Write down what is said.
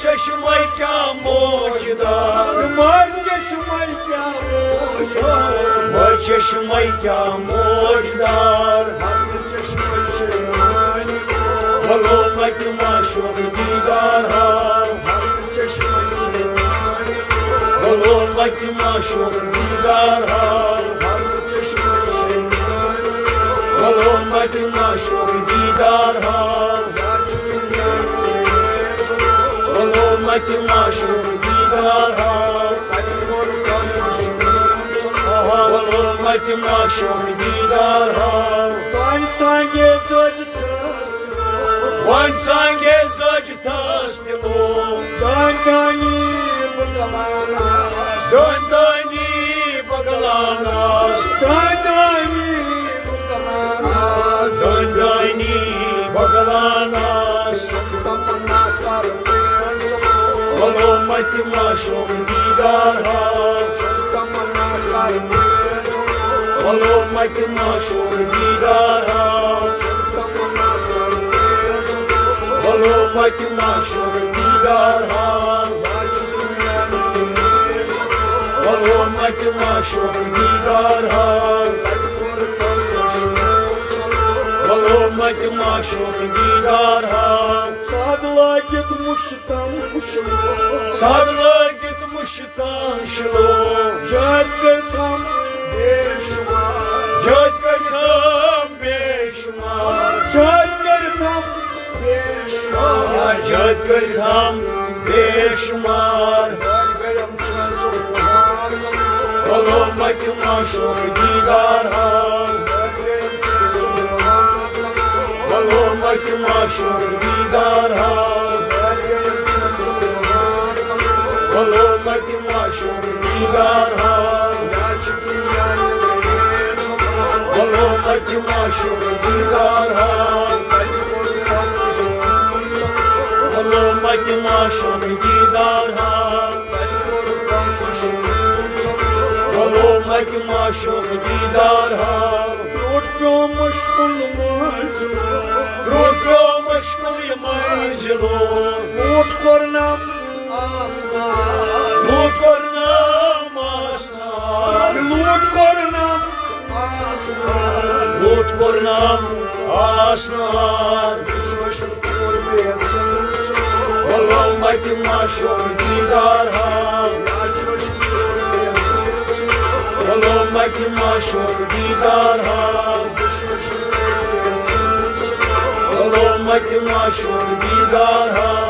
चश्मे क्या मौजदार चश्मे क्या मौजदार चश्मे क्या मौजदार भलो मत माशूक दीदार भलो मत माशूक दीदार भलो मत माशूक दीदार भलो मत माशूक दीदार भलो मत माशूक दीदार वन सांगे सज तस्तिलो Dandani दंदनी बगलानास दंदनी बगलानास भलो मत माशूक दीदार भलो मत माशूक दीदार भलो मत माशूक दीदार भलो मत माशूक दीदार भलो मत माशूक दीदार Sad lagit mushtam mushlo साद लगित मुश्तान शलो Jad kartam beshmar जद करतम बेशुमार Jad kartam beshmar जद करतम बेशुमार भलो मत माशूक दीदार भलो मत माशूक दीदार भलो मत माशूक दीदार भलो मत माशूक दीदार भलो मत माशूक दीदार भलो मत माशूक दीदार Rot ko mushkul manzilo रोट को मशकुल ये मंजिलो Rot kornam asna लूट करना मासनार Rot kornam asna लूट करना आसनार भलो मत माशूक दीदार भलो मत माशूक दीदार भलो मत माशूक दीदार